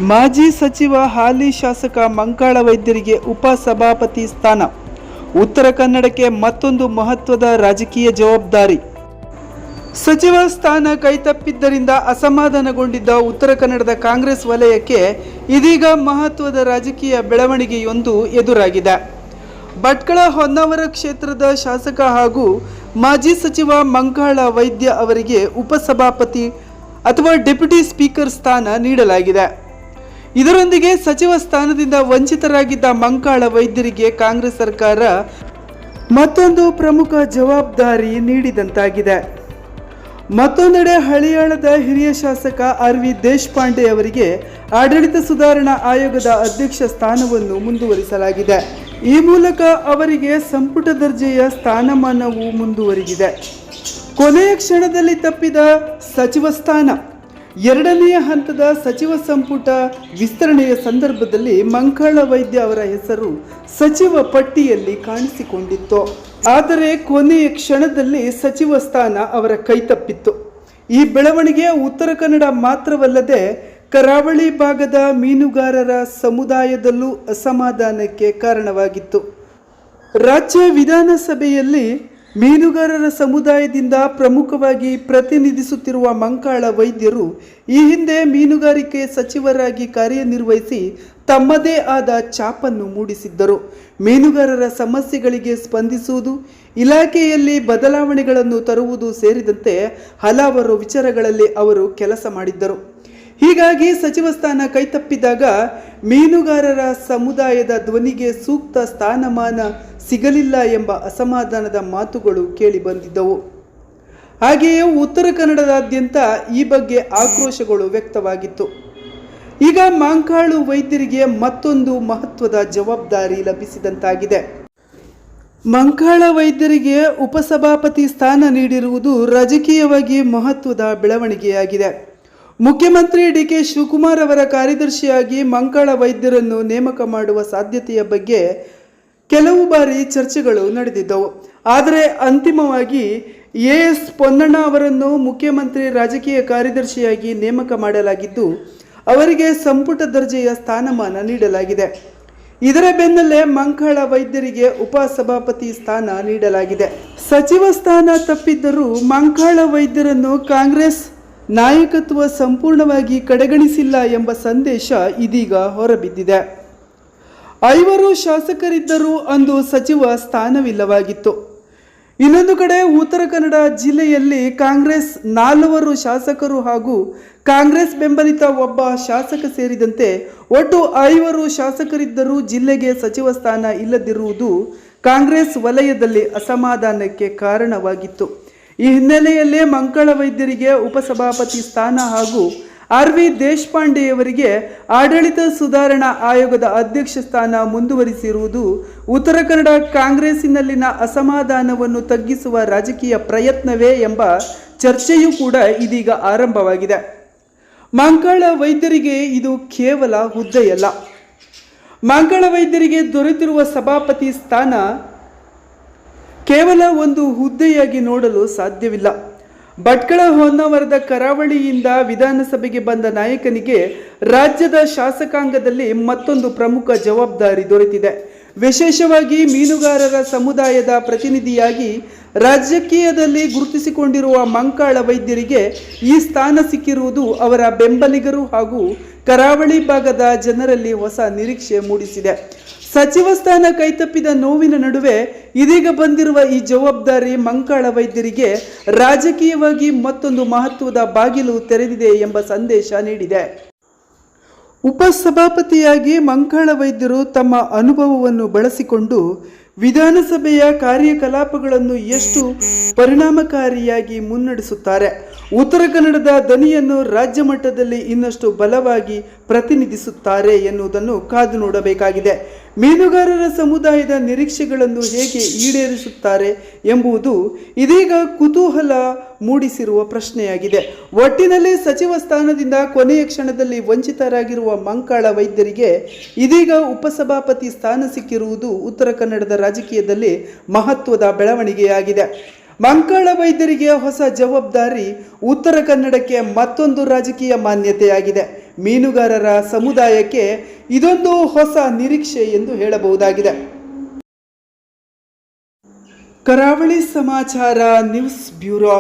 ಮಾಜಿ ಸಚಿವ ಹಾಲಿ ಶಾಸಕ ಮಂಕಾಳ ವೈದ್ಯರಿಗೆ ಉಪಸಭಾಪತಿ ಸ್ಥಾನ. ಉತ್ತರ ಕನ್ನಡಕ್ಕೆ ಮತ್ತೊಂದು ಮಹತ್ವದ ರಾಜಕೀಯ ಜವಾಬ್ದಾರಿ. ಸಚಿವ ಸ್ಥಾನ ಕೈತಪ್ಪಿದ್ದರಿಂದ ಅಸಮಾಧಾನಗೊಂಡಿದ್ದ ಉತ್ತರ ಕನ್ನಡದ ಕಾಂಗ್ರೆಸ್ ವಲಯಕ್ಕೆ ಇದೀಗ ಮಹತ್ವದ ರಾಜಕೀಯ ಬೆಳವಣಿಗೆಯೊಂದು ಎದುರಾಗಿದೆ. ಭಟ್ಕಳ ಹೊನ್ನಾವರ ಕ್ಷೇತ್ರದ ಶಾಸಕ ಹಾಗೂ ಮಾಜಿ ಸಚಿವ ಮಂಕಾಳ ವೈದ್ಯ ಅವರಿಗೆ ಉಪಸಭಾಪತಿ ಅಥವಾ ಡೆಪ್ಯೂಟಿ ಸ್ಪೀಕರ್ ಸ್ಥಾನ ನೀಡಲಾಗಿದೆ. ಇದರೊಂದಿಗೆ ಸಚಿವ ಸ್ಥಾನದಿಂದ ವಂಚಿತರಾಗಿದ್ದ ಮಂಕಾಳ ವೈದ್ಯರಿಗೆ ಕಾಂಗ್ರೆಸ್ ಸರ್ಕಾರ ಮತ್ತೊಂದು ಪ್ರಮುಖ ಜವಾಬ್ದಾರಿ ನೀಡಿದಂತಾಗಿದೆ. ಮತ್ತೊಂದೆಡೆ ಹಳಿಯಾಳದ ಹಿರಿಯ ಶಾಸಕ ಆರ್.ವಿ. ದೇಶಪಾಂಡೆ ಅವರಿಗೆ ಆಡಳಿತ ಸುಧಾರಣಾ ಆಯೋಗದ ಅಧ್ಯಕ್ಷ ಸ್ಥಾನವನ್ನು ಮುಂದುವರಿಸಲಾಗಿದೆ. ಈ ಮೂಲಕ ಅವರಿಗೆ ಸಂಪುಟ ದರ್ಜೆಯ ಸ್ಥಾನಮಾನವು ಮುಂದುವರಿದಿದೆ. ಕೊನೆಯ ಕ್ಷಣದಲ್ಲಿ ತಪ್ಪಿದ ಸಚಿವ ಸ್ಥಾನ. ಎರಡನೆಯ ಹಂತದ ಸಚಿವ ಸಂಪುಟ ವಿಸ್ತರಣೆಯ ಸಂದರ್ಭದಲ್ಲಿ ಮಂಕಾಳ ವೈದ್ಯ ಅವರ ಹೆಸರು ಸಚಿವ ಪಟ್ಟಿಯಲ್ಲಿ ಕಾಣಿಸಿಕೊಂಡಿತ್ತು. ಆದರೆ ಕೊನೆಯ ಕ್ಷಣದಲ್ಲಿ ಸಚಿವ ಸ್ಥಾನ ಅವರ ಕೈತಪ್ಪಿತ್ತು. ಈ ಬೆಳವಣಿಗೆ ಉತ್ತರ ಕನ್ನಡ ಮಾತ್ರವಲ್ಲದೆ ಕರಾವಳಿ ಭಾಗದ ಮೀನುಗಾರರ ಸಮುದಾಯದಲ್ಲೂ ಅಸಮಾಧಾನಕ್ಕೆ ಕಾರಣವಾಗಿತ್ತು. ರಾಜ್ಯ ವಿಧಾನಸಭೆಯಲ್ಲಿ ಮೀನುಗಾರರ ಸಮುದಾಯದಿಂದ ಪ್ರಮುಖವಾಗಿ ಪ್ರತಿನಿಧಿಸುತ್ತಿರುವ ಮಂಕಾಳ ವೈದ್ಯರು ಈ ಹಿಂದೆ ಮೀನುಗಾರಿಕೆ ಸಚಿವರಾಗಿ ಕಾರ್ಯನಿರ್ವಹಿಸಿ ತಮ್ಮದೇ ಆದ ಛಾಪನ್ನು ಮೂಡಿಸಿದ್ದರು. ಮೀನುಗಾರರ ಸಮಸ್ಯೆಗಳಿಗೆ ಸ್ಪಂದಿಸುವುದು, ಇಲಾಖೆಯಲ್ಲಿ ಬದಲಾವಣೆಗಳನ್ನು ತರುವುದು ಸೇರಿದಂತೆ ಹಲವಾರು ವಿಚಾರಗಳಲ್ಲಿ ಅವರು ಕೆಲಸ ಮಾಡಿದ್ದರು. ಹೀಗಾಗಿ ಸಚಿವ ಸ್ಥಾನ ಕೈತಪ್ಪಿದಾಗ ಮೀನುಗಾರರ ಸಮುದಾಯದ ಧ್ವನಿಗೆ ಸೂಕ್ತ ಸ್ಥಾನಮಾನ ಸಿಗಲಿಲ್ಲ ಎಂಬ ಅಸಮಾಧಾನದ ಮಾತುಗಳು ಕೇಳಿ ಬಂದಿದ್ದವು. ಹಾಗೆಯೇ ಉತ್ತರ ಕನ್ನಡದಾದ್ಯಂತ ಈ ಬಗ್ಗೆ ಆಕ್ರೋಶಗಳು ವ್ಯಕ್ತವಾಗಿತ್ತು. ಈಗ ಮಂಕಾಳು ವೈದ್ಯರಿಗೆ ಮತ್ತೊಂದು ಮಹತ್ವದ ಜವಾಬ್ದಾರಿ ಲಭಿಸಿದಂತಾಗಿದೆ. ಮಂಕಾಳ ವೈದ್ಯರಿಗೆ ಉಪಸಭಾಪತಿ ಸ್ಥಾನ ನೀಡಿರುವುದು ರಾಜಕೀಯವಾಗಿ ಮಹತ್ವದ ಬೆಳವಣಿಗೆಯಾಗಿದೆ. ಮುಖ್ಯಮಂತ್ರಿ ಡಿ.ಕೆ. ಶಿವಕುಮಾರ್ ಅವರ ಕಾರ್ಯದರ್ಶಿಯಾಗಿ ಮಂಕಾಳ ವೈದ್ಯರನ್ನು ನೇಮಕ ಮಾಡುವ ಸಾಧ್ಯತೆಯ ಬಗ್ಗೆ ಕೆಲವು ಬಾರಿ ಚರ್ಚೆಗಳು ನಡೆದಿದ್ದವು. ಆದರೆ ಅಂತಿಮವಾಗಿ ಎ.ಎಸ್. ಪೊನ್ನಣ್ಣ ಅವರನ್ನು ಮುಖ್ಯಮಂತ್ರಿ ರಾಜಕೀಯ ಕಾರ್ಯದರ್ಶಿಯಾಗಿ ನೇಮಕ ಮಾಡಲಾಗಿದ್ದು ಅವರಿಗೆ ಸಂಪುಟ ದರ್ಜೆಯ ಸ್ಥಾನಮಾನ ನೀಡಲಾಗಿದೆ. ಇದರ ಬೆನ್ನಲ್ಲೇ ಮಂಕಾಳ ವೈದ್ಯರಿಗೆ ಉಪಸಭಾಪತಿ ಸ್ಥಾನ ನೀಡಲಾಗಿದೆ. ಸಚಿವ ಸ್ಥಾನ ತಪ್ಪಿದ್ದರೂ ಮಂಕಾಳ ವೈದ್ಯರನ್ನು ಕಾಂಗ್ರೆಸ್ ನಾಯಕತ್ವ ಸಂಪೂರ್ಣವಾಗಿ ಕಡೆಗಣಿಸಿಲ್ಲ ಎಂಬ ಸಂದೇಶ ಇದೀಗ ಹೊರಬಿದ್ದಿದೆ. 5 ಶಾಸಕರಿದ್ದರೂ ಅಂದು ಸಚಿವ ಸ್ಥಾನವಿಲ್ಲವಾಗಿತ್ತು. ಇನ್ನೊಂದು ಕಡೆ ಉತ್ತರ ಕನ್ನಡ ಜಿಲ್ಲೆಯಲ್ಲಿ ಕಾಂಗ್ರೆಸ್ 4 ಶಾಸಕರು ಹಾಗೂ ಕಾಂಗ್ರೆಸ್ ಬೆಂಬಲಿತ ಒಬ್ಬ ಶಾಸಕ ಸೇರಿದಂತೆ ಒಟ್ಟು 5 ಶಾಸಕರಿದ್ದರೂ ಜಿಲ್ಲೆಗೆ ಸಚಿವ ಸ್ಥಾನ ಇಲ್ಲದಿರುವುದು ಕಾಂಗ್ರೆಸ್ ವಲಯದಲ್ಲಿ ಅಸಮಾಧಾನಕ್ಕೆ ಕಾರಣವಾಗಿತ್ತು. ಈ ಹಿನ್ನೆಲೆಯಲ್ಲೇ ಮಂಕಾಳ ವೈದ್ಯರಿಗೆ ಉಪಸಭಾಪತಿ ಸ್ಥಾನ ಹಾಗೂ ಆರ್.ವಿ. ದೇಶಪಾಂಡೆಯವರಿಗೆ ಆಡಳಿತ ಸುಧಾರಣಾ ಆಯೋಗದ ಅಧ್ಯಕ್ಷ ಸ್ಥಾನ ಮುಂದುವರಿಸಿರುವುದು ಉತ್ತರ ಕನ್ನಡ ಕಾಂಗ್ರೆಸ್ಸಿನಲ್ಲಿನ ಅಸಮಾಧಾನವನ್ನು ತಗ್ಗಿಸುವ ರಾಜಕೀಯ ಪ್ರಯತ್ನವೇ ಎಂಬ ಚರ್ಚೆಯೂ ಕೂಡ ಇದೀಗ ಆರಂಭವಾಗಿದೆ. ಮಂಕಾಳ ವೈದ್ಯರಿಗೆ ಇದು ಕೇವಲ ಹುದ್ದೆಯಲ್ಲ. ಮಂಕಾಳ ವೈದ್ಯರಿಗೆ ದೊರೆತಿರುವ ಸಭಾಪತಿ ಸ್ಥಾನ ಕೇವಲ ಒಂದು ಹುದ್ದೆಯಾಗಿ ನೋಡಲು ಸಾಧ್ಯವಿಲ್ಲ. ಭಟ್ಕಳ ಹೊನ್ನಾವರದ ಕರಾವಳಿಯಿಂದ ವಿಧಾನಸಭೆಗೆ ಬಂದ ನಾಯಕನಿಗೆ ರಾಜ್ಯದ ಶಾಸಕಾಂಗದಲ್ಲಿ ಮತ್ತೊಂದು ಪ್ರಮುಖ ಜವಾಬ್ದಾರಿ ದೊರೆತಿದೆ. ವಿಶೇಷವಾಗಿ ಮೀನುಗಾರರ ಸಮುದಾಯದ ಪ್ರತಿನಿಧಿಯಾಗಿ ರಾಜಕೀಯದಲ್ಲಿ ಗುರುತಿಸಿಕೊಂಡಿರುವ ಮಂಕಾಳ ವೈದ್ಯರಿಗೆ ಈ ಸ್ಥಾನ ಸಿಕ್ಕಿರುವುದು ಅವರ ಬೆಂಬಲಿಗರು ಹಾಗೂ ಕರಾವಳಿ ಭಾಗದ ಜನರಲ್ಲಿ ಹೊಸ ನಿರೀಕ್ಷೆ ಮೂಡಿಸಿದೆ. ಸಚಿವ ಸ್ಥಾನ ಕೈತಪ್ಪಿದ ನೋವಿನ ನಡುವೆ ಇದೀಗ ಬಂದಿರುವ ಈ ಜವಾಬ್ದಾರಿ ಮಂಕಾಳ ವೈದ್ಯರಿಗೆ ರಾಜಕೀಯವಾಗಿ ಮತ್ತೊಂದು ಮಹತ್ವದ ಬಾಗಿಲು ತೆರೆದಿದೆ ಎಂಬ ಸಂದೇಶ ನೀಡಿದೆ. ಉಪಸಭಾಪತಿಯಾಗಿ ಮಂಕಾಳ ವೈದ್ಯರು ತಮ್ಮ ಅನುಭವವನ್ನು ಬಳಸಿಕೊಂಡು ವಿಧಾನಸಭೆಯ ಕಾರ್ಯಕಲಾಪಗಳನ್ನು ಎಷ್ಟು ಪರಿಣಾಮಕಾರಿಯಾಗಿ ಮುನ್ನಡೆಸುತ್ತಾರೆ, ಉತ್ತರ ಕನ್ನಡದ ದನಿಯನ್ನು ರಾಜ್ಯ ಮಟ್ಟದಲ್ಲಿ ಇನ್ನಷ್ಟು ಬಲವಾಗಿ ಪ್ರತಿನಿಧಿಸುತ್ತಾರೆ ಎನ್ನುವುದನ್ನು ಕಾದು ನೋಡಬೇಕಾಗಿದೆ. ಮೀನುಗಾರರ ಸಮುದಾಯದ ನಿರೀಕ್ಷೆಗಳನ್ನು ಹೇಗೆ ಈಡೇರಿಸುತ್ತಾರೆ ಎಂಬುದು ಇದೀಗ ಕುತೂಹಲ ಮೂಡಿಸಿರುವ ಪ್ರಶ್ನೆಯಾಗಿದೆ. ಒಟ್ಟಿನಲ್ಲಿ ಸಚಿವ ಸ್ಥಾನದಿಂದ ಕೊನೆಯ ಕ್ಷಣದಲ್ಲಿ ವಂಚಿತರಾಗಿರುವ ಮಂಕಾಳ ವೈದ್ಯರಿಗೆ ಇದೀಗ ಉಪಸಭಾಪತಿ ಸ್ಥಾನ ಸಿಕ್ಕಿರುವುದು ಉತ್ತರ ಕನ್ನಡದ ರಾಜಕೀಯದಲ್ಲಿ ಮಹತ್ವದ ಬೆಳವಣಿಗೆಯಾಗಿದೆ. ಮಂಕಾಳ ವೈದ್ಯರಿಗೆ ಹೊಸ ಜವಾಬ್ದಾರಿ ಉತ್ತರ ಕನ್ನಡಕ್ಕೆ ಮತ್ತೊಂದು ರಾಜಕೀಯ ಮಾನ್ಯತೆಯಾಗಿದೆ. ಮೀನುಗಾರರ ಸಮುದಾಯಕ್ಕೆ ಇದೊಂದು ಹೊಸ ನಿರೀಕ್ಷೆ ಎಂದು ಹೇಳಬಹುದಾಗಿದೆ. ಕರಾವಳಿ ಸಮಾಚಾರ ನ್ಯೂಸ್ ಬ್ಯೂರೋ.